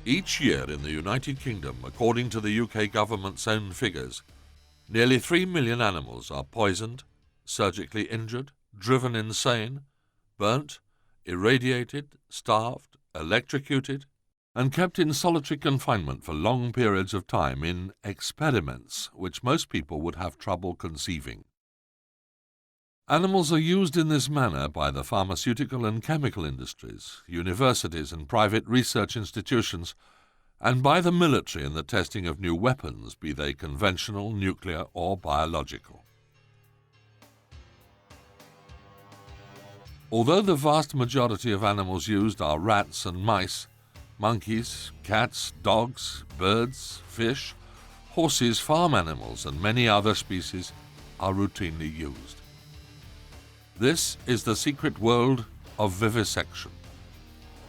Each year in the United Kingdom, according to the UK government's own figures, nearly 3 million animals are poisoned, surgically injured, driven insane, burnt, irradiated, starved, electrocuted, and kept in solitary confinement for long periods of time in experiments which most people would have trouble conceiving. Animals are used in this manner by the pharmaceutical and chemical industries, universities and private research institutions, and by the military in the testing of new weapons, be they conventional, nuclear, or biological. Although the vast majority of animals used are rats and mice, monkeys, cats, dogs, birds, fish, horses, farm animals, and many other species are routinely used. This is the secret world of vivisection,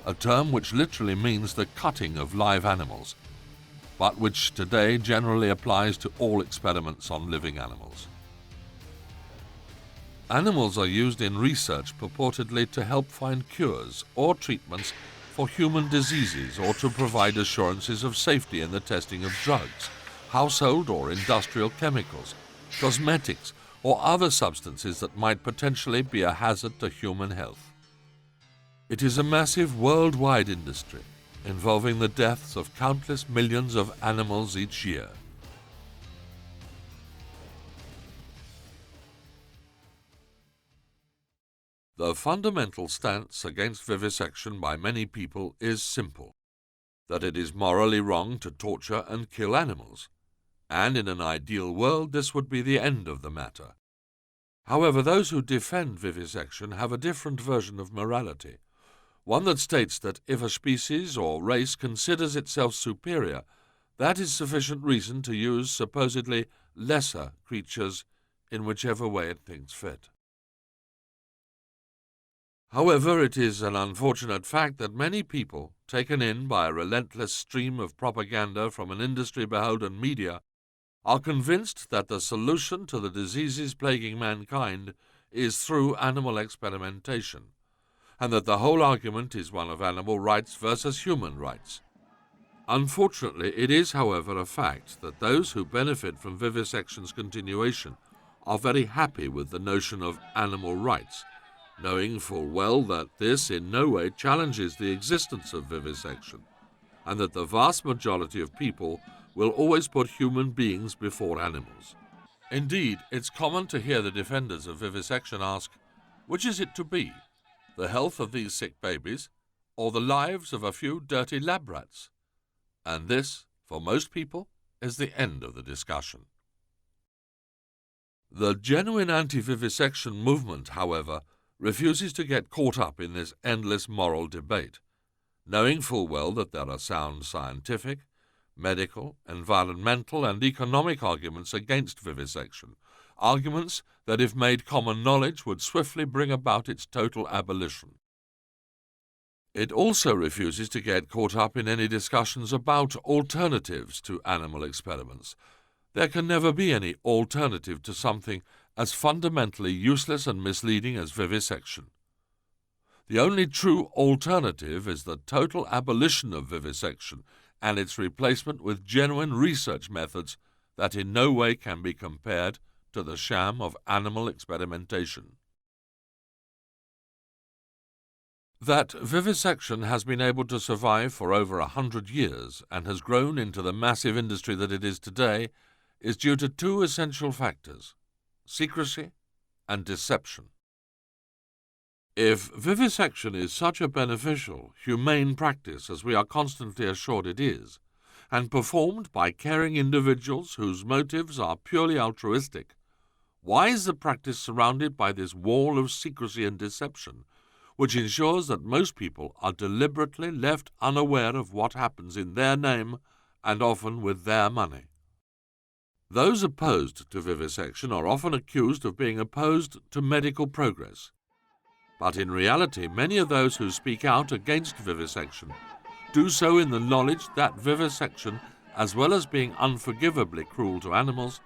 a term which literally means the cutting of live animals, but which today generally applies to all experiments on living animals. Animals are used in research purportedly to help find cures or treatments for human diseases or to provide assurances of safety in the testing of drugs, household or industrial chemicals, cosmetics, or other substances that might potentially be a hazard to human health. It is a massive worldwide industry involving the deaths of countless millions of animals each year. The fundamental stance against vivisection by many people is simple, that it is morally wrong to torture and kill animals, and in an ideal world this would be the end of the matter. However, those who defend vivisection have a different version of morality, one that states that if a species or race considers itself superior, that is sufficient reason to use supposedly lesser creatures in whichever way it thinks fit. However, it is an unfortunate fact that many people, taken in by a relentless stream of propaganda from an industry-beholden media, are convinced that the solution to the diseases plaguing mankind is through animal experimentation, and that the whole argument is one of animal rights versus human rights. Unfortunately, it is, however, a fact that those who benefit from vivisection's continuation are very happy with the notion of animal rights, knowing full well that this in no way challenges the existence of vivisection, and that the vast majority of people will always put human beings before animals. Indeed, it's common to hear the defenders of vivisection ask, which is it to be, the health of these sick babies, or the lives of a few dirty lab rats? And this, for most people, is the end of the discussion. The genuine anti-vivisection movement, however, refuses to get caught up in this endless moral debate, knowing full well that there are sound scientific, medical, environmental, and economic arguments against vivisection, arguments that, if made common knowledge, would swiftly bring about its total abolition. It also refuses to get caught up in any discussions about alternatives to animal experiments. There can never be any alternative to something as fundamentally useless and misleading as vivisection. The only true alternative is the total abolition of vivisection and its replacement with genuine research methods that in no way can be compared to the sham of animal experimentation. That vivisection has been able to survive for over 100 years and has grown into the massive industry that it is today is due to two essential factors: secrecy and deception. If vivisection is such a beneficial, humane practice as we are constantly assured it is, and performed by caring individuals whose motives are purely altruistic, why is the practice surrounded by this wall of secrecy and deception, which ensures that most people are deliberately left unaware of what happens in their name and often with their money? Those opposed to vivisection are often accused of being opposed to medical progress. But in reality, many of those who speak out against vivisection do so in the knowledge that vivisection, as well as being unforgivably cruel to animals,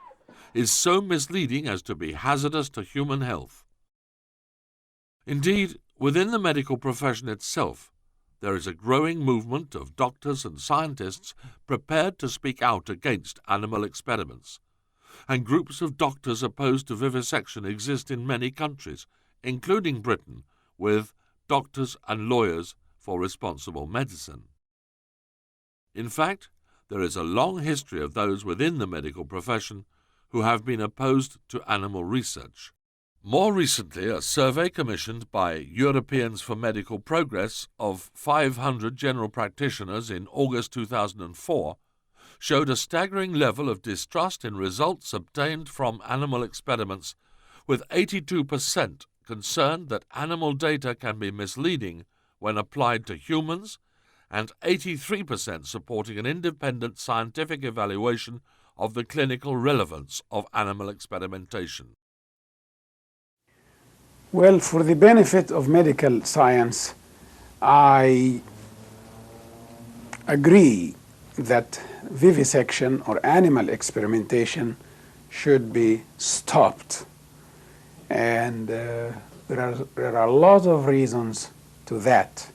is so misleading as to be hazardous to human health. Indeed, within the medical profession itself, there is a growing movement of doctors and scientists prepared to speak out against animal experiments, and groups of doctors opposed to vivisection exist in many countries, including Britain, with Doctors and Lawyers for Responsible Medicine. In fact, there is a long history of those within the medical profession who have been opposed to animal research. More recently, a survey commissioned by Europeans for Medical Progress of 500 general practitioners in August 2004 showed a staggering level of distrust in results obtained from animal experiments, with 82% concerned that animal data can be misleading when applied to humans, and 83% supporting an independent scientific evaluation of the clinical relevance of animal experimentation. Well, for the benefit of medical science, I agree that vivisection or animal experimentation should be stopped. And there are a lot of reasons to that.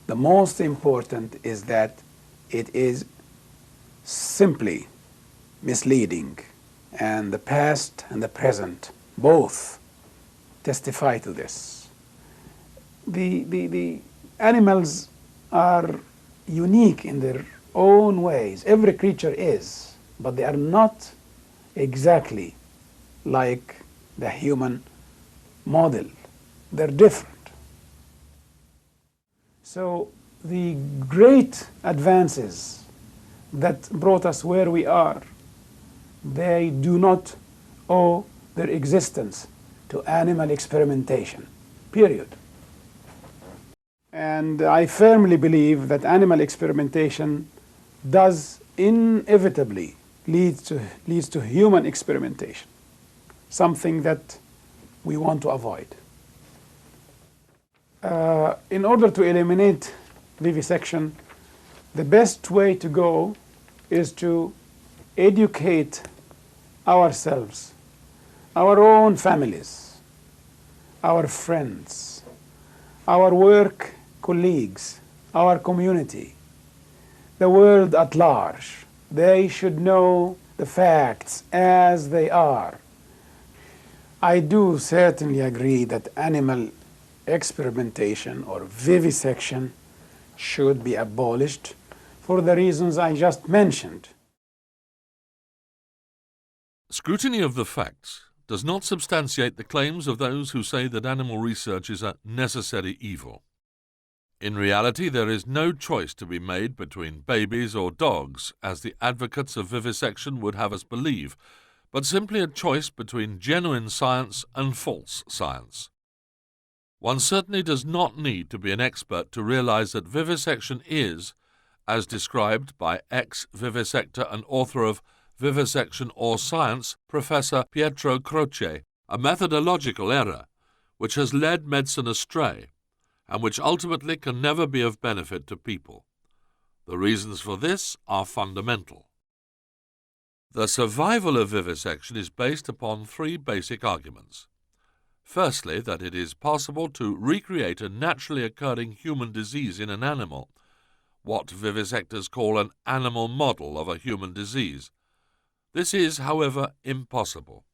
The most important is that it is simply misleading, and the past and the present both testify to this. The animals are unique in their own ways. Every creature is, but they are not exactly like the human model. They're different. So the great advances that brought us where we are, they do not owe their existence to animal experimentation, period. And I firmly believe that animal experimentation does inevitably leads to human experimentation, something that we want to avoid. In order to eliminate vivisection, the best way to go is to educate ourselves, our own families, our friends, our work colleagues, our community, the world at large. They should know the facts as they are. I do certainly agree that animal experimentation or vivisection should be abolished for the reasons I just mentioned. Scrutiny of the facts does not substantiate the claims of those who say that animal research is a necessary evil. In reality, there is no choice to be made between babies or dogs, as the advocates of vivisection would have us believe, but simply a choice between genuine science and false science. One certainly does not need to be an expert to realize that vivisection is, as described by ex-vivisector and author of Vivisection or Science, Professor Pietro Croce, a methodological error which has led medicine astray and which ultimately can never be of benefit to people. The reasons for this are fundamental. The survival of vivisection is based upon three basic arguments. Firstly, that it is possible to recreate a naturally occurring human disease in an animal, what vivisectors call an animal model of a human disease. This is, however, impossible.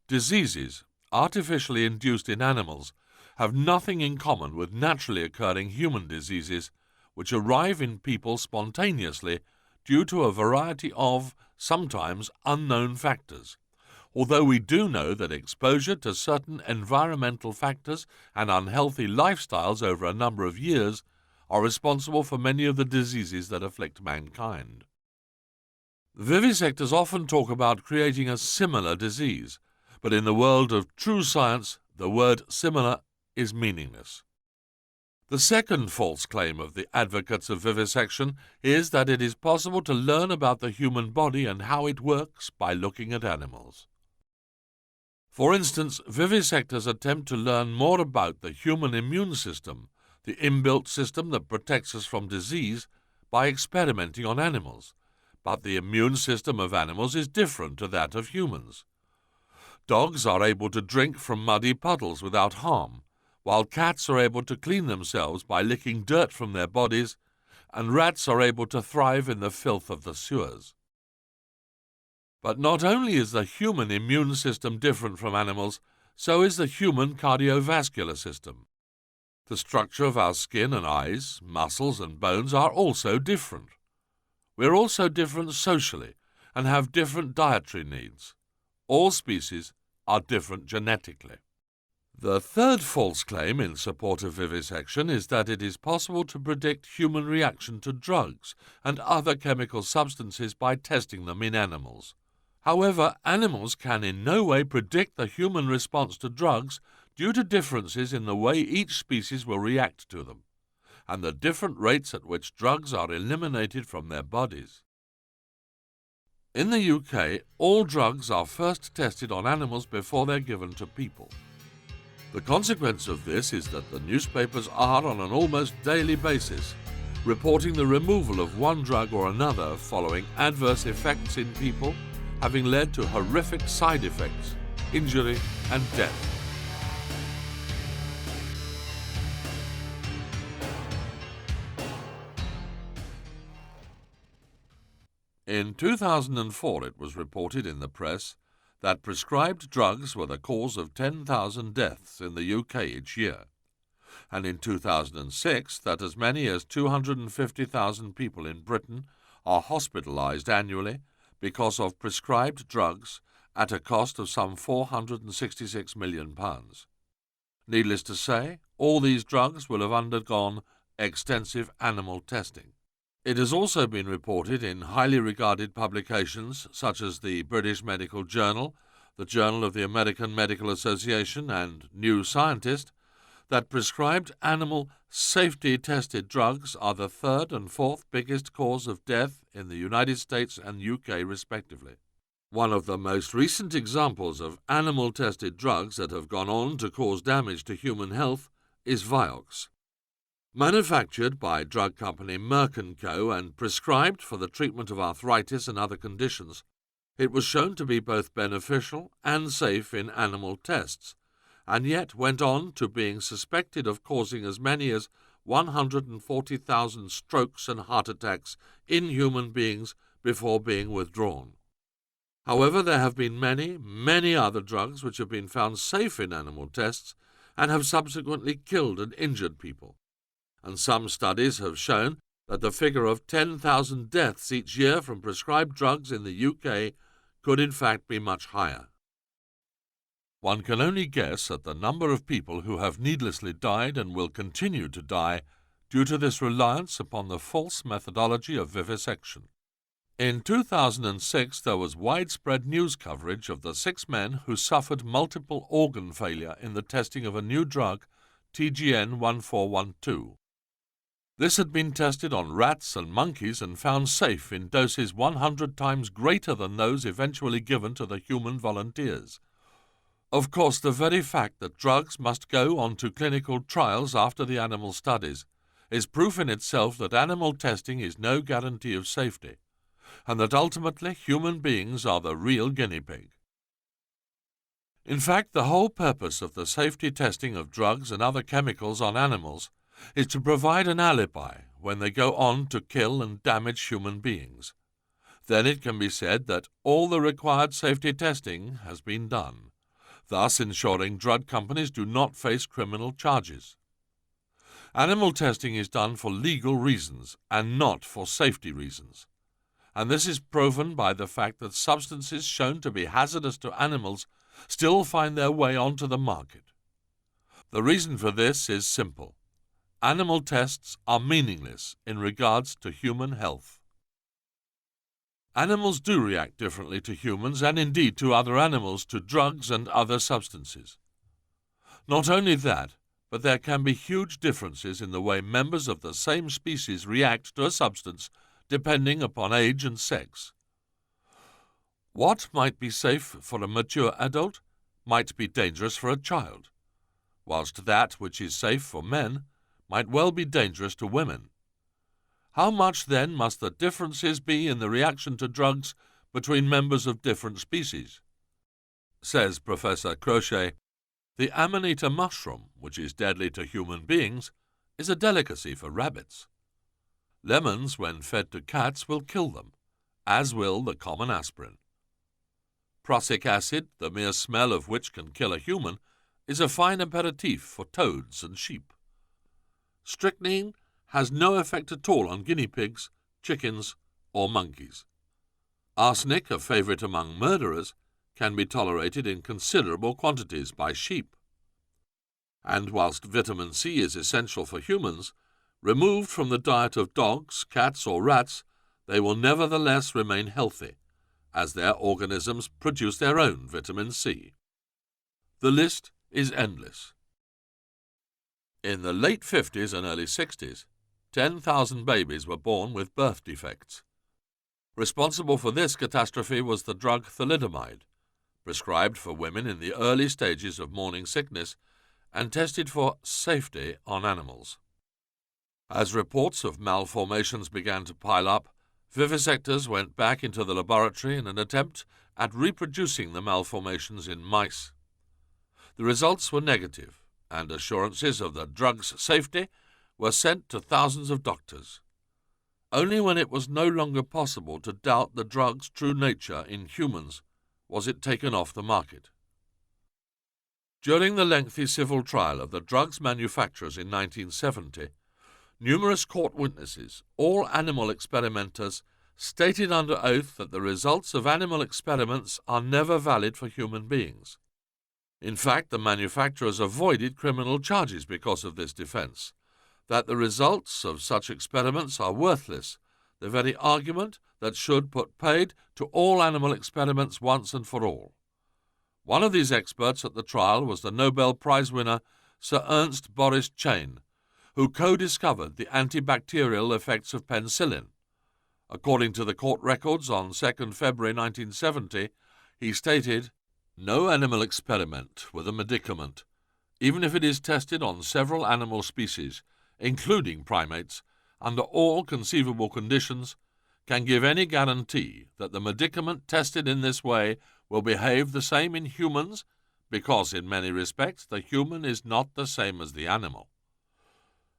Diseases, artificially induced in animals, have nothing in common with naturally occurring human diseases, which arrive in people spontaneously due to a variety of, sometimes unknown factors. Although we do know that exposure to certain environmental factors and unhealthy lifestyles over a number of years are responsible for many of the diseases that afflict mankind. Vivisectors often talk about creating a similar disease, but in the world of true science, the word similar is meaningless. The second false claim of the advocates of vivisection is that it is possible to learn about the human body and how it works by looking at animals. For instance, vivisectors attempt to learn more about the human immune system, the inbuilt system that protects us from disease, by experimenting on animals. But the immune system of animals is different to that of humans. Dogs are able to drink from muddy puddles without harm, while cats are able to clean themselves by licking dirt from their bodies, and rats are able to thrive in the filth of the sewers. But not only is the human immune system different from animals, so is the human cardiovascular system. The structure of our skin and eyes, muscles and bones are also different. We're also different socially and have different dietary needs. All species are different genetically. The third false claim in support of vivisection is that it is possible to predict human reaction to drugs and other chemical substances by testing them in animals. However, animals can in no way predict the human response to drugs due to differences in the way each species will react to them, and the different rates at which drugs are eliminated from their bodies. In the UK, all drugs are first tested on animals before they're given to people. The consequence of this is that the newspapers are, on an almost daily basis, reporting the removal of one drug or another following adverse effects in people, having led to horrific side effects, injury and death. In 2004 it was reported in the press that prescribed drugs were the cause of 10,000 deaths in the UK each year, and in 2006 that as many as 250,000 people in Britain are hospitalised annually because of prescribed drugs at a cost of some £466 million. Needless to say, all these drugs will have undergone extensive animal testing. It has also been reported in highly regarded publications such as the British Medical Journal, the Journal of the American Medical Association, and New Scientist that prescribed animal safety-tested drugs are the third and fourth biggest cause of death in the United States and UK respectively. One of the most recent examples of animal-tested drugs that have gone on to cause damage to human health is Vioxx. Manufactured by drug company Merck & Co. and prescribed for the treatment of arthritis and other conditions, it was shown to be both beneficial and safe in animal tests, and yet went on to being suspected of causing as many as 140,000 strokes and heart attacks in human beings before being withdrawn. However, there have been many other drugs which have been found safe in animal tests and have subsequently killed and injured people. And some studies have shown that the figure of 10,000 deaths each year from prescribed drugs in the UK could in fact be much higher. One can only guess at the number of people who have needlessly died and will continue to die due to this reliance upon the false methodology of vivisection. In 2006, there was widespread news coverage of the 6 men who suffered multiple organ failure in the testing of a new drug, TGN 1412. This had been tested on rats and monkeys and found safe in doses 100 times greater than those eventually given to the human volunteers. Of course, the very fact that drugs must go on to clinical trials after the animal studies is proof in itself that animal testing is no guarantee of safety, and that ultimately human beings are the real guinea pig. In fact, the whole purpose of the safety testing of drugs and other chemicals on animals is to provide an alibi when they go on to kill and damage human beings. Then it can be said that all the required safety testing has been done, thus ensuring drug companies do not face criminal charges. Animal testing is done for legal reasons and not for safety reasons, and this is proven by the fact that substances shown to be hazardous to animals still find their way onto the market. The reason for this is simple. Animal tests are meaningless in regards to human health. Animals do react differently to humans and indeed to other animals to drugs and other substances. Not only that, but there can be huge differences in the way members of the same species react to a substance depending upon age and sex. What might be safe for a mature adult might be dangerous for a child, whilst that which is safe for men might well be dangerous to women. How much, then, must the differences be in the reaction to drugs between members of different species? Says Professor Crochet, The amanita mushroom, which is deadly to human beings, is a delicacy for rabbits. Lemons, when fed to cats, will kill them, as will the common aspirin. Prussic acid, the mere smell of which can kill a human, is a fine aperitif for toads and sheep. Strychnine has no effect at all on guinea pigs, chickens, or monkeys. Arsenic, a favourite among murderers, can be tolerated in considerable quantities by sheep. And whilst vitamin C is essential for humans, removed from the diet of dogs, cats, or rats, they will nevertheless remain healthy, as their organisms produce their own vitamin C. The list is endless. In the late 50s and early 60s, 10,000 babies were born with birth defects. Responsible for this catastrophe was the drug thalidomide, prescribed for women in the early stages of morning sickness and tested for safety on animals. As reports of malformations began to pile up, vivisectors went back into the laboratory in an attempt at reproducing the malformations in mice. The results were negative, and assurances of the drug's safety were sent to thousands of doctors. Only when it was no longer possible to doubt the drug's true nature in humans was it taken off the market. During the lengthy civil trial of the drug's manufacturers in 1970, numerous court witnesses, all animal experimenters, stated under oath that the results of animal experiments are never valid for human beings. In fact, the manufacturers avoided criminal charges because of this defense, that the results of such experiments are worthless, the very argument that should put paid to all animal experiments once and for all. One of these experts at the trial was the Nobel Prize winner Sir Ernst Boris Chain, who co-discovered the antibacterial effects of penicillin. According to the court records on 2 February 1970, he stated, "No animal experiment with a medicament, even if it is tested on several animal species, including primates, under all conceivable conditions, can give any guarantee that the medicament tested in this way will behave the same in humans, because in many respects the human is not the same as the animal."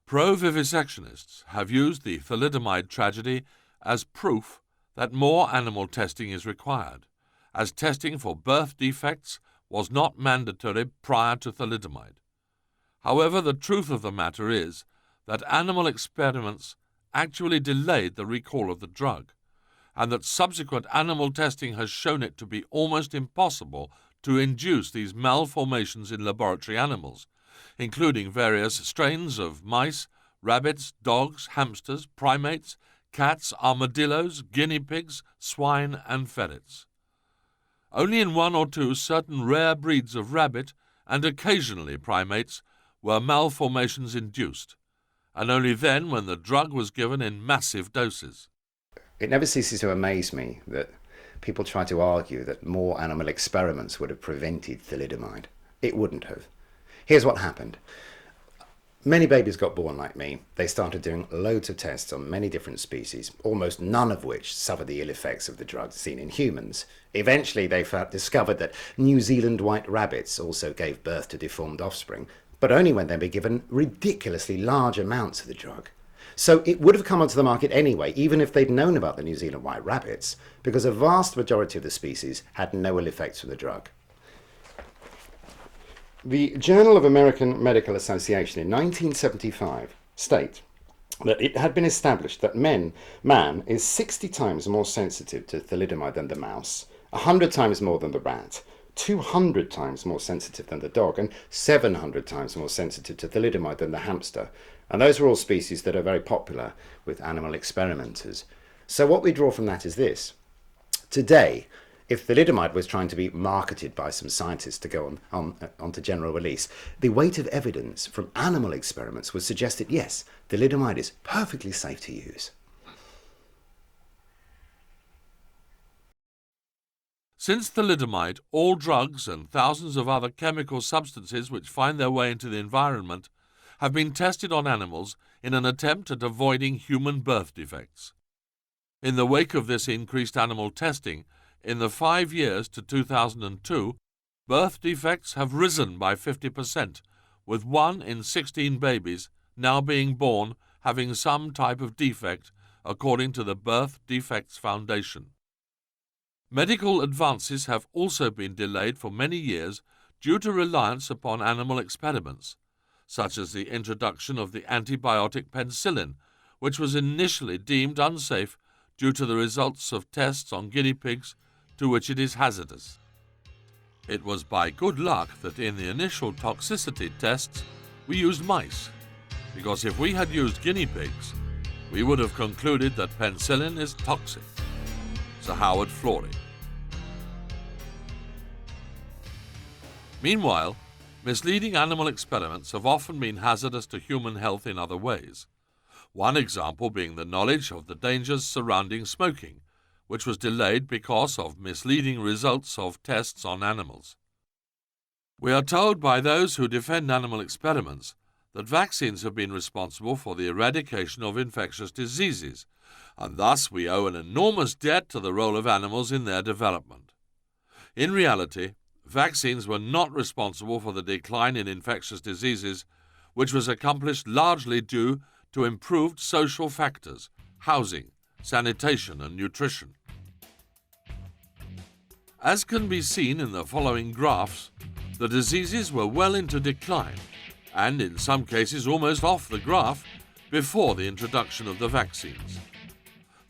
Pro-vivisectionists have used the thalidomide tragedy as proof that more animal testing is required, as testing for birth defects was not mandatory prior to thalidomide. However, the truth of the matter is that animal experiments actually delayed the recall of the drug, and that subsequent animal testing has shown it to be almost impossible to induce these malformations in laboratory animals, including various strains of mice, rabbits, dogs, hamsters, primates, cats, armadillos, guinea pigs, swine, and ferrets. Only in one or two certain rare breeds of rabbit, and occasionally primates, were malformations induced, and only then when the drug was given in massive doses. It never ceases to amaze me that people try to argue that more animal experiments would have prevented thalidomide. It wouldn't have. Here's what happened. Many babies got born like me. They started doing loads of tests on many different species, almost none of which suffered the ill effects of the drugs seen in humans. Eventually they discovered that New Zealand white rabbits also gave birth to deformed offspring, but only when they were given ridiculously large amounts of the drug. So it would have come onto the market anyway, even if they'd known about the New Zealand white rabbits, because a vast majority of the species had no ill effects from the drug. The Journal of American Medical Association in 1975 state that it had been established that man is 60 times more sensitive to thalidomide than the mouse, 100 times more than the rat, 200 times more sensitive than the dog, and 700 times more sensitive to thalidomide than the hamster. And those are all species that are very popular with animal experimenters. So what we draw from that is this. Today, if thalidomide was trying to be marketed by some scientists to go onto general release, the weight of evidence from animal experiments would suggest that yes, thalidomide is perfectly safe to use. Since thalidomide, all drugs and thousands of other chemical substances which find their way into the environment have been tested on animals in an attempt at avoiding human birth defects. In the wake of this increased animal testing, in the 5 years to 2002, birth defects have risen by 50%, with 1 in 16 babies now being born having some type of defect, according to the Birth Defects Foundation. Medical advances have also been delayed for many years due to reliance upon animal experiments, such as the introduction of the antibiotic penicillin, which was initially deemed unsafe due to the results of tests on guinea pigs to which it is hazardous. It was by good luck that in the initial toxicity tests we used mice, because if we had used guinea pigs, we would have concluded that penicillin is toxic. Sir Howard Florey. Meanwhile, misleading animal experiments have often been hazardous to human health in other ways. One example being the knowledge of the dangers surrounding smoking, which was delayed because of misleading results of tests on animals. We are told by those who defend animal experiments that vaccines have been responsible for the eradication of infectious diseases, and thus we owe an enormous debt to the role of animals in their development. In reality, vaccines were not responsible for the decline in infectious diseases, which was accomplished largely due to improved social factors, housing, sanitation and nutrition. As can be seen in the following graphs, the diseases were well into decline, and in some cases almost off the graph, before the introduction of the vaccines.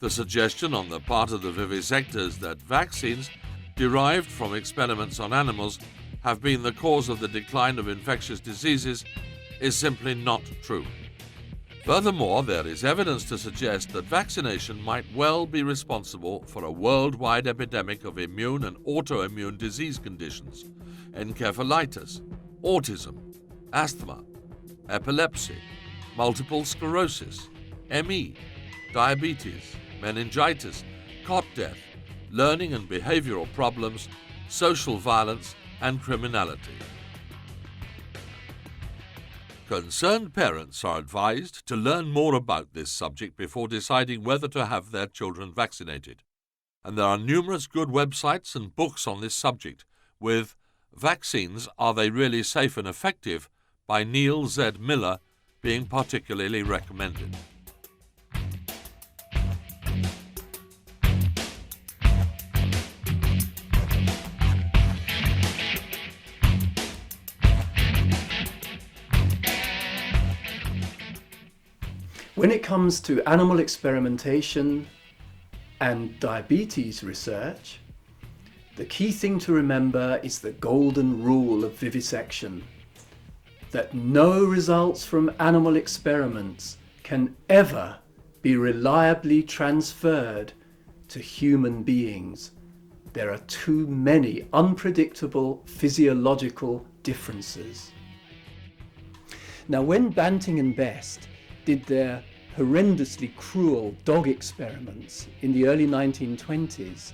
The suggestion on the part of the vivisectors that vaccines derived from experiments on animals have been the cause of the decline of infectious diseases is simply not true. Furthermore, there is evidence to suggest that vaccination might well be responsible for a worldwide epidemic of immune and autoimmune disease conditions, encephalitis, autism, asthma, epilepsy, multiple sclerosis, ME, diabetes, meningitis, cot death, learning and behavioral problems, social violence, and criminality. Concerned parents are advised to learn more about this subject before deciding whether to have their children vaccinated, and there are numerous good websites and books on this subject, with Vaccines, Are They Really Safe and Effective? By Neil Z. Miller being particularly recommended. When it comes to animal experimentation and diabetes research, the key thing to remember is the golden rule of vivisection, that no results from animal experiments can ever be reliably transferred to human beings. There are too many unpredictable physiological differences. Now, when Banting and Best did their horrendously cruel dog experiments in the early 1920s,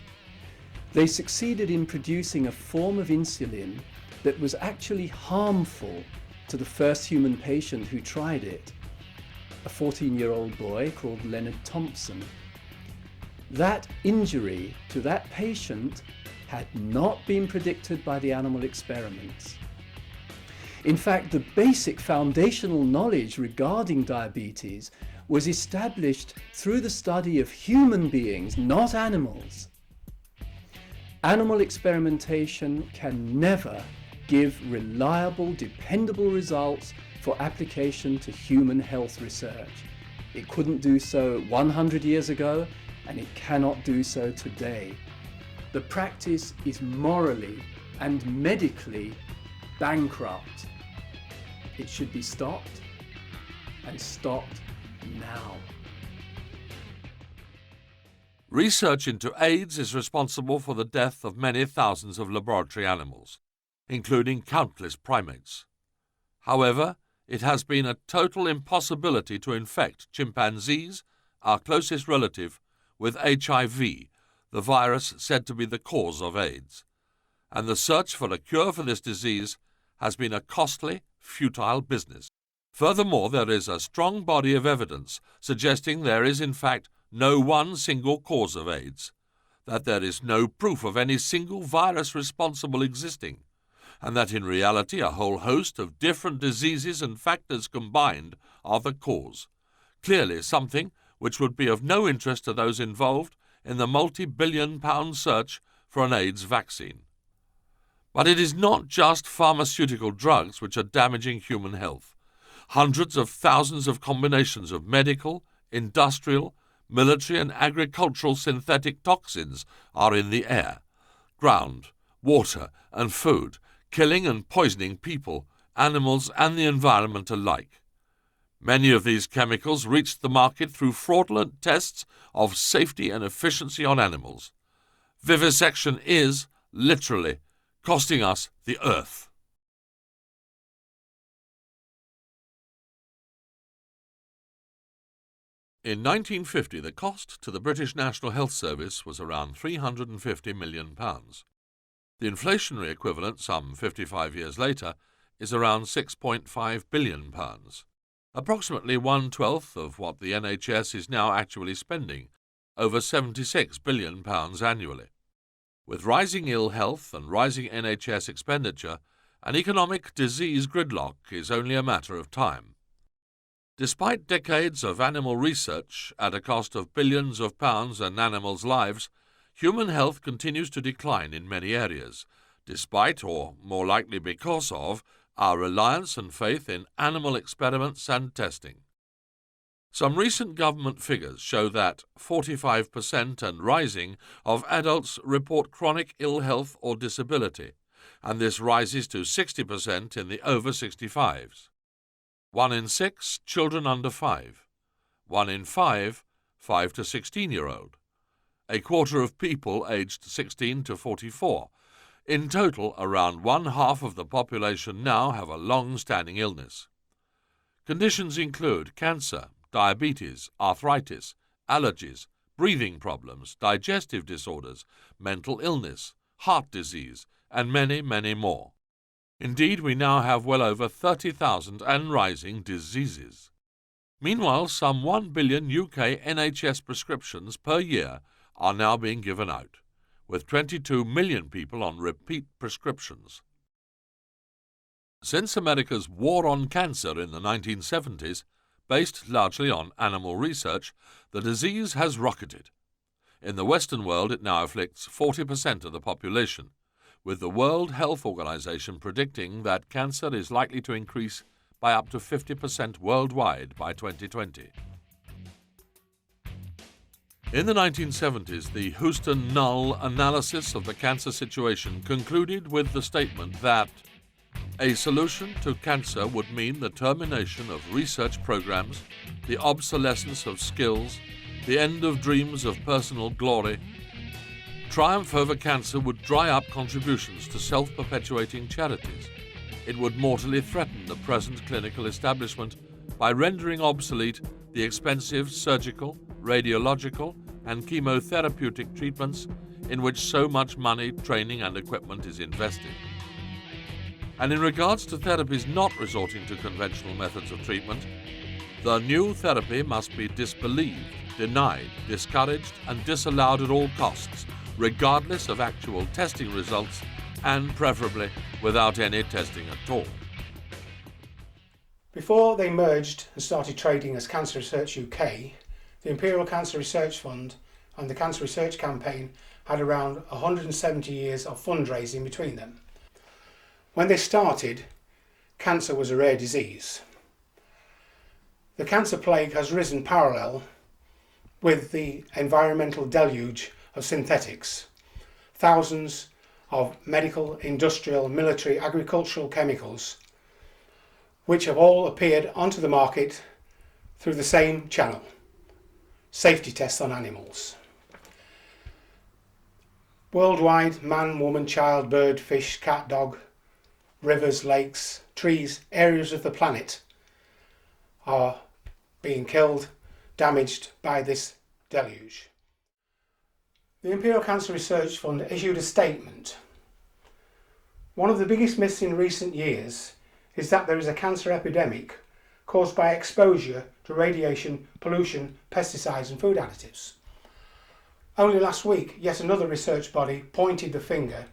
they succeeded in producing a form of insulin that was actually harmful to the first human patient who tried it, a 14-year-old boy called Leonard Thompson. That injury to that patient had not been predicted by the animal experiments. In fact, the basic foundational knowledge regarding diabetes was established through the study of human beings, not animals. Animal experimentation can never give reliable, dependable results for application to human health research. It couldn't do so 100 years ago, and it cannot do so today. The practice is morally and medically bankrupt. It should be stopped, and stopped now. Research into AIDS is responsible for the death of many thousands of laboratory animals, including countless primates. However, it has been a total impossibility to infect chimpanzees, our closest relative, with HIV, the virus said to be the cause of AIDS, and the search for a cure for this disease has been a costly, futile business. Furthermore, there is a strong body of evidence suggesting there is in fact no one single cause of AIDS, that there is no proof of any single virus responsible existing, and that in reality a whole host of different diseases and factors combined are the cause. Clearly something which would be of no interest to those involved in the multi-billion-pound search for an AIDS vaccine. But it is not just pharmaceutical drugs which are damaging human health. Hundreds of thousands of combinations of medical, industrial, military and agricultural synthetic toxins are in the air, ground, water and food, killing and poisoning people, animals and the environment alike. Many of these chemicals reached the market through fraudulent tests of safety and efficiency on animals. Vivisection is, literally, costing us the earth. In 1950, the cost to the British National Health Service was around £350 million. The inflationary equivalent, some 55 years later, is around £6.5 billion. Approximately 1/12 of what the NHS is now actually spending, over £76 billion annually. With rising ill health and rising NHS expenditure, an economic disease gridlock is only a matter of time. Despite decades of animal research at a cost of billions of pounds and animals' lives, human health continues to decline in many areas, despite, or more likely because of, our reliance and faith in animal experiments and testing. Some recent government figures show that 45% and rising of adults report chronic ill health or disability, and this rises to 60% in the over 65s. 1 in 6 children under 5, 1 in 5 5 to 16-year-old, a quarter of people aged 16 to 44. In total, around 1/2 of the population now have a long-standing illness. Conditions include cancer, diabetes, arthritis, allergies, breathing problems, digestive disorders, mental illness, heart disease, and many, many more. Indeed, we now have well over 30,000 and rising diseases. Meanwhile, some 1 billion UK NHS prescriptions per year are now being given out, with 22 million people on repeat prescriptions. Since America's war on cancer in the 1970s, based largely on animal research, the disease has rocketed. In the Western world, it now afflicts 40% of the population, with the World Health Organization predicting that cancer is likely to increase by up to 50% worldwide by 2020. In the 1970s, the Houston Null analysis of the cancer situation concluded with the statement that a solution to cancer would mean the termination of research programs, the obsolescence of skills, the end of dreams of personal glory. Triumph over cancer would dry up contributions to self-perpetuating charities. It would mortally threaten the present clinical establishment by rendering obsolete the expensive surgical, radiological, and chemotherapeutic treatments in which so much money, training, and equipment is invested. And in regards to therapies not resorting to conventional methods of treatment, the new therapy must be disbelieved, denied, discouraged, and disallowed at all costs, regardless of actual testing results, and preferably without any testing at all. Before they merged and started trading as Cancer Research UK, the Imperial Cancer Research Fund and the Cancer Research Campaign had around 170 years of fundraising between them. When they started, cancer was a rare disease. The cancer plague has risen parallel with the environmental deluge of synthetics. Thousands of medical, industrial, military, agricultural chemicals which have all appeared onto the market through the same channel, safety tests on animals. Worldwide, man, woman, child, bird, fish, cat, dog, rivers, lakes, trees, areas of the planet are being killed, damaged by this deluge. The Imperial Cancer Research Fund issued a statement. One of the biggest myths in recent years is that there is a cancer epidemic caused by exposure to radiation, pollution, pesticides and food additives. Only last week, yet another research body pointed the finger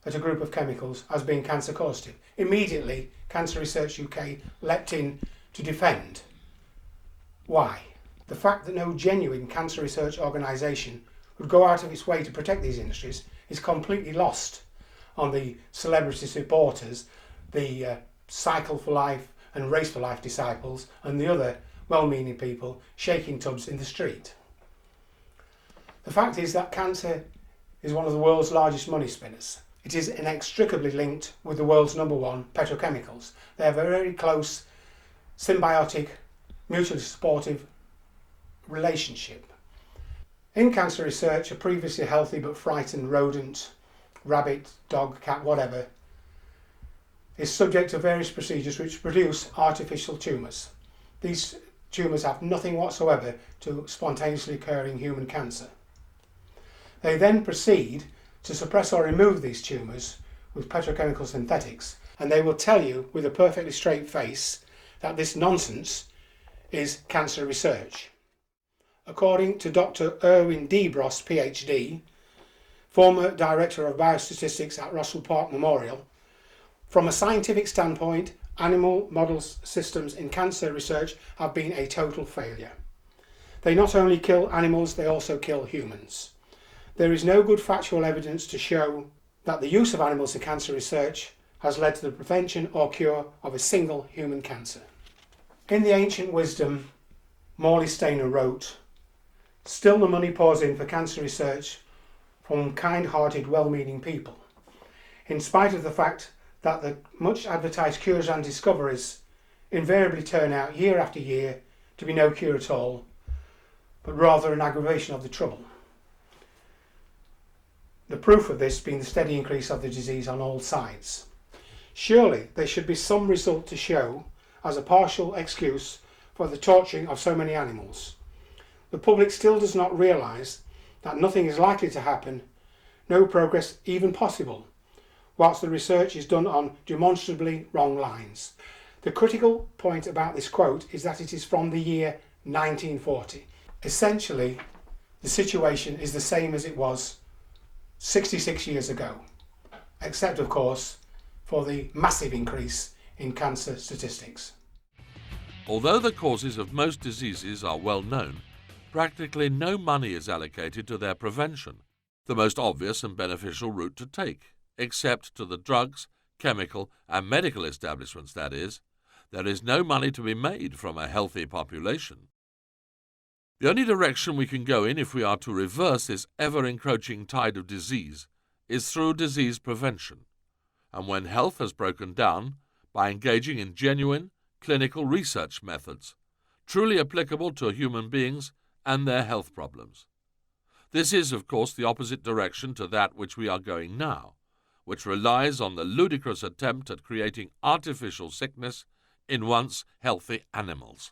at a group of chemicals as being cancer causative. Immediately, Cancer Research UK leapt in to defend. Why? The fact that no genuine cancer research organisation would go out of its way to protect these industries is completely lost on the celebrity supporters, the Cycle for Life and Race for Life disciples, and the other well-meaning people shaking tubs in the street. The fact is that cancer is one of the world's largest money spinners. It is inextricably linked with the world's #1 petrochemicals. They have a very close, symbiotic, mutually supportive relationship. In cancer research, a previously healthy but frightened rodent, rabbit, dog, cat, whatever, is subject to various procedures which produce artificial tumours. These tumours have nothing whatsoever to spontaneously occurring human cancer. They then proceed to suppress or remove these tumours with petrochemical synthetics, and they will tell you with a perfectly straight face that this nonsense is cancer research. According to Dr. Erwin Debros, PhD, former Director of Biostatistics at Russell Park Memorial, from a scientific standpoint, animal model systems in cancer research have been a total failure. They not only kill animals, they also kill humans. There is no good factual evidence to show that the use of animals in cancer research has led to the prevention or cure of a single human cancer. In the ancient wisdom, Morley Stainer wrote, "Still the money pours in for cancer research from kind-hearted, well-meaning people. In spite of the fact that the much advertised cures and discoveries invariably turn out year after year to be no cure at all, but rather an aggravation of the trouble. The proof of this being the steady increase of the disease on all sides. Surely there should be some result to show as a partial excuse for the torturing of so many animals. The public still does not realise that nothing is likely to happen, no progress even possible, whilst the research is done on demonstrably wrong lines." The critical point about this quote is that it is from the year 1940. Essentially, the situation is the same as it was 66 years ago, except of course for the massive increase in cancer statistics. Although the causes of most diseases are well known, practically no money is allocated to their prevention, the most obvious and beneficial route to take, except to the drugs, chemical and medical establishments, that is. There is no money to be made from a healthy population. The only direction we can go in if we are to reverse this ever-encroaching tide of disease is through disease prevention, and when health has broken down, by engaging in genuine clinical research methods, truly applicable to human beings and their health problems. This is, of course, the opposite direction to that which we are going now, which relies on the ludicrous attempt at creating artificial sickness in once healthy animals.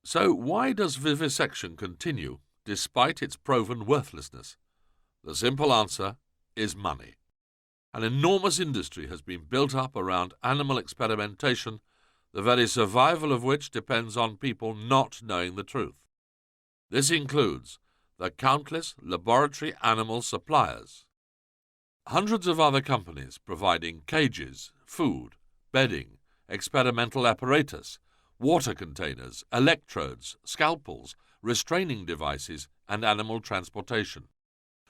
So why does vivisection continue despite its proven worthlessness? The simple answer is money. An enormous industry has been built up around animal experimentation, the very survival of which depends on people not knowing the truth. This includes the countless laboratory animal suppliers, hundreds of other companies providing cages, food, bedding, experimental apparatus, water containers, electrodes, scalpels, restraining devices, and animal transportation.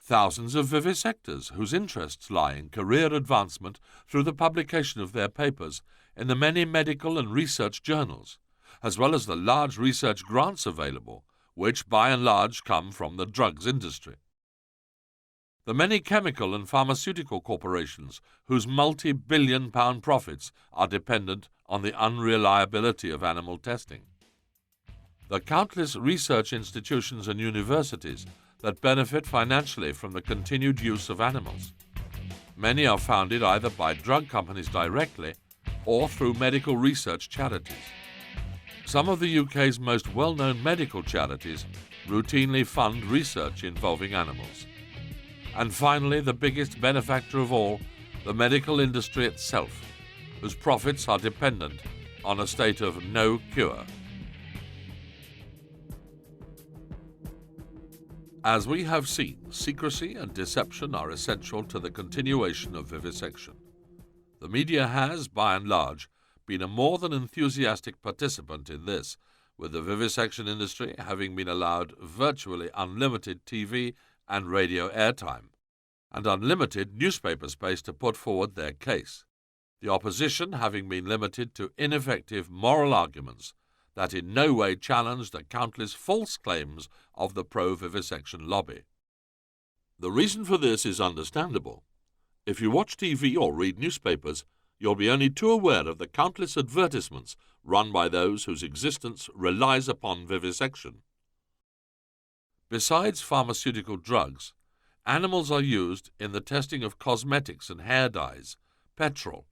Thousands of vivisectors whose interests lie in career advancement through the publication of their papers in the many medical and research journals, as well as the large research grants available, which by and large come from the drugs industry. The many chemical and pharmaceutical corporations whose multi-billion-pound profits are dependent on the unreliability of animal testing. The countless research institutions and universities that benefit financially from the continued use of animals. Many are founded either by drug companies directly or through medical research charities. Some of the UK's most well-known medical charities routinely fund research involving animals. And finally, the biggest benefactor of all, the medical industry itself, whose profits are dependent on a state of no cure. As we have seen, secrecy and deception are essential to the continuation of vivisection. The media has, by and large, been a more than enthusiastic participant in this, with the vivisection industry having been allowed virtually unlimited TV and radio airtime, and unlimited newspaper space to put forward their case, the opposition having been limited to ineffective moral arguments that in no way challenge the countless false claims of the pro-vivisection lobby. The reason for this is understandable. If you watch TV or read newspapers, you'll be only too aware of the countless advertisements run by those whose existence relies upon vivisection. Besides pharmaceutical drugs, animals are used in the testing of cosmetics and hair dyes, petrol,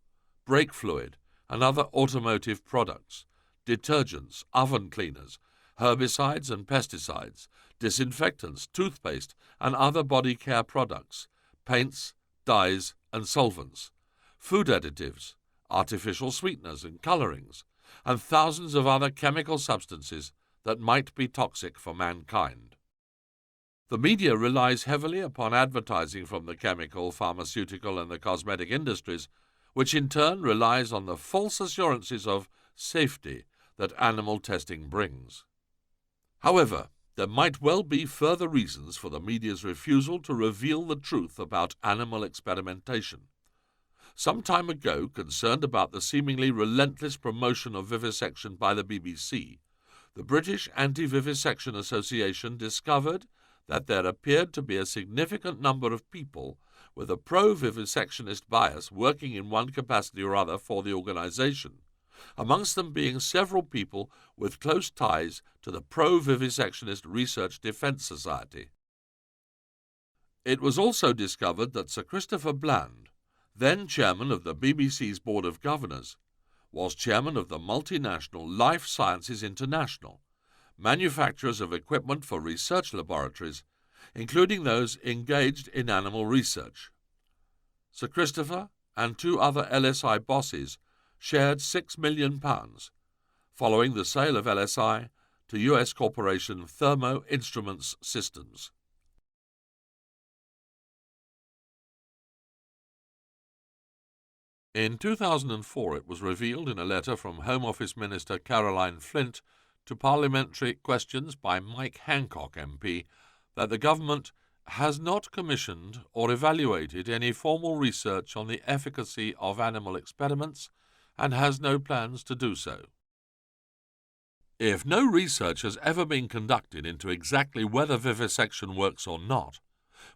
brake fluid, and other automotive products, detergents, oven cleaners, herbicides and pesticides, disinfectants, toothpaste, and other body care products, paints, dyes, and solvents, food additives, artificial sweeteners and colorings, and thousands of other chemical substances that might be toxic for mankind. The media relies heavily upon advertising from the chemical, pharmaceutical, and the cosmetic industries, which in turn relies on the false assurances of safety that animal testing brings. However, there might well be further reasons for the media's refusal to reveal the truth about animal experimentation. Some time ago, concerned about the seemingly relentless promotion of vivisection by the BBC, the British Anti-Vivisection Association discovered that there appeared to be a significant number of people with a pro-vivisectionist bias working in one capacity or other for the organisation, amongst them being several people with close ties to the Pro-Vivisectionist Research Defence Society. It was also discovered that Sir Christopher Bland, then chairman of the BBC's Board of Governors, was chairman of the multinational Life Sciences International, manufacturers of equipment for research laboratories, including those engaged in animal research. Sir Christopher and two other LSI bosses shared £6 million, following the sale of LSI to US corporation Thermo Instruments Systems. In 2004, it was revealed in a letter from Home Office Minister Caroline Flint to parliamentary questions by Mike Hancock MP that the government has not commissioned or evaluated any formal research on the efficacy of animal experiments and has no plans to do so. If no research has ever been conducted into exactly whether vivisection works or not,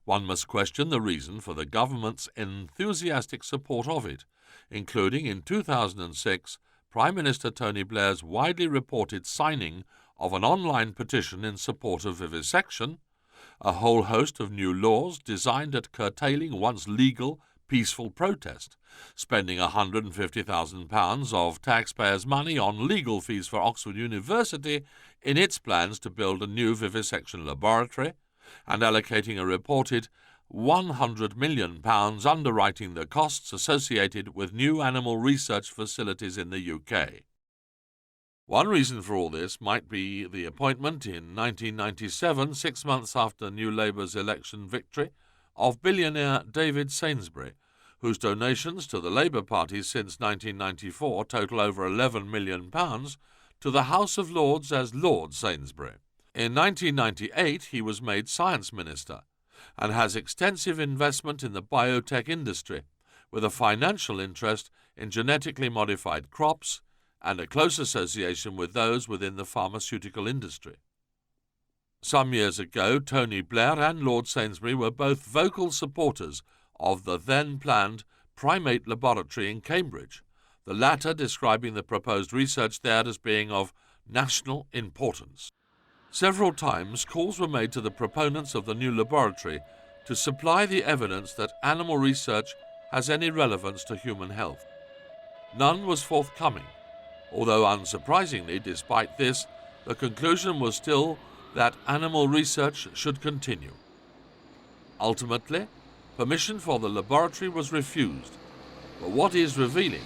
one must question the reason for the government's enthusiastic support of it, including in 2006 Prime Minister Tony Blair's widely reported signing of an online petition in support of vivisection, a whole host of new laws designed at curtailing once legal, peaceful protest, spending £150,000 of taxpayers' money on legal fees for Oxford University in its plans to build a new vivisection laboratory, and allocating a reported £100 million underwriting the costs associated with new animal research facilities in the UK. One reason for all this might be the appointment in 1997, 6 months after New Labour's election victory, of billionaire David Sainsbury, whose donations to the Labour Party since 1994 total over £11 million, to the House of Lords as Lord Sainsbury. In 1998, he was made Science Minister and has extensive investment in the biotech industry, with a financial interest in genetically modified crops and a close association with those within the pharmaceutical industry. Some years ago, Tony Blair and Lord Sainsbury were both vocal supporters of the then-planned primate laboratory in Cambridge, the latter describing the proposed research there as being of national importance. Several times, calls were made to the proponents of the new laboratory to supply the evidence that animal research has any relevance to human health. None was forthcoming, although unsurprisingly, despite this, the conclusion was still that animal research should continue. Ultimately, permission for the laboratory was refused, but what is revealing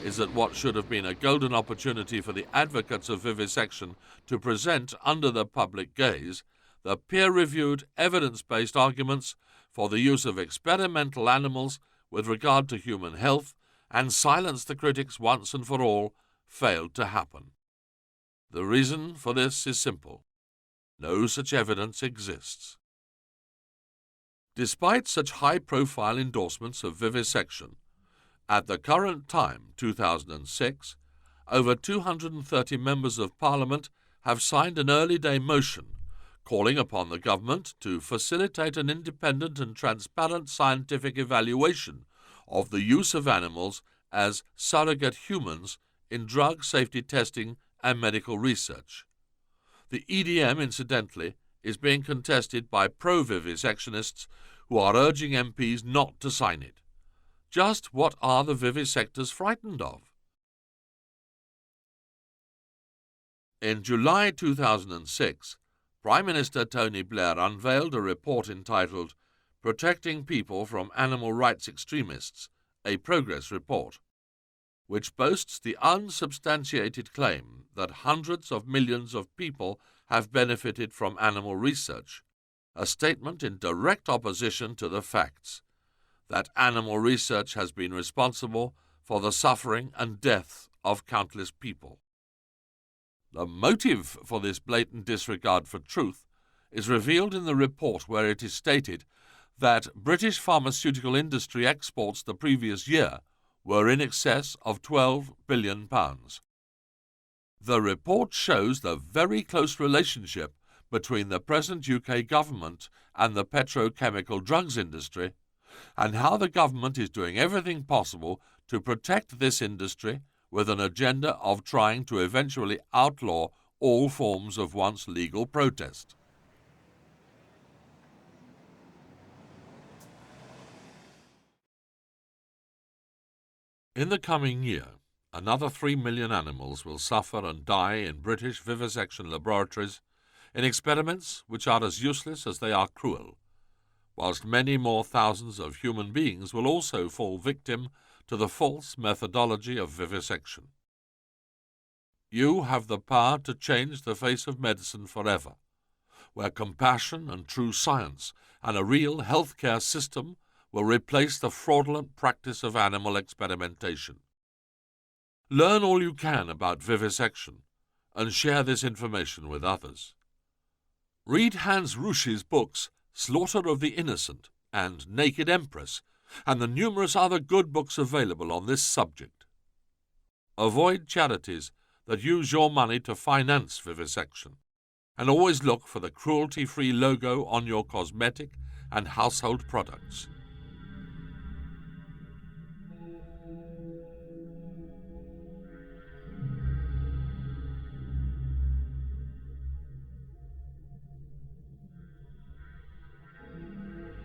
is that what should have been a golden opportunity for the advocates of vivisection to present under the public gaze the peer-reviewed, evidence-based arguments for the use of experimental animals with regard to human health and silence the critics once and for all failed to happen. The reason for this is simple. No such evidence exists. Despite such high-profile endorsements of vivisection, at the current time, 2006, over 230 members of Parliament have signed an early-day motion calling upon the government to facilitate an independent and transparent scientific evaluation of the use of animals as surrogate humans in drug safety testing and medical research. The EDM, incidentally, is being contested by pro-vivisectionists who are urging MPs not to sign it. Just what are the vivisectors frightened of? In July 2006, Prime Minister Tony Blair unveiled a report entitled Protecting People from Animal Rights Extremists, a Progress Report, which boasts the unsubstantiated claim that hundreds of millions of people have benefited from animal research, a statement in direct opposition to the facts that animal research has been responsible for the suffering and death of countless people. The motive for this blatant disregard for truth is revealed in the report, where it is stated that British pharmaceutical industry exports the previous year were in excess of £12 billion. The report shows the very close relationship between the present UK government and the petrochemical drugs industry, and how the government is doing everything possible to protect this industry with an agenda of trying to eventually outlaw all forms of once legal protest. In the coming year, another 3 million animals will suffer and die in British vivisection laboratories in experiments which are as useless as they are cruel, whilst many more thousands of human beings will also fall victim to the false methodology of vivisection. You have the power to change the face of medicine forever, where compassion and true science and a real healthcare system will replace the fraudulent practice of animal experimentation. Learn all you can about vivisection and share this information with others. Read Hans Rusch's books Slaughter of the Innocent and Naked Empress, and the numerous other good books available on this subject. Avoid charities that use your money to finance vivisection, and always look for the cruelty-free logo on your cosmetic and household products.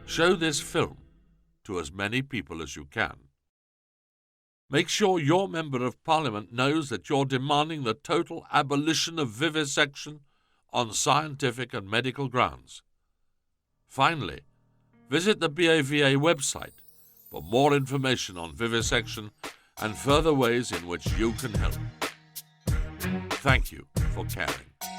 Show this film to as many people as you can. Make sure your Member of Parliament knows that you're demanding the total abolition of vivisection on scientific and medical grounds. Finally, visit the BAVA website for more information on vivisection and further ways in which you can help. Thank you for caring.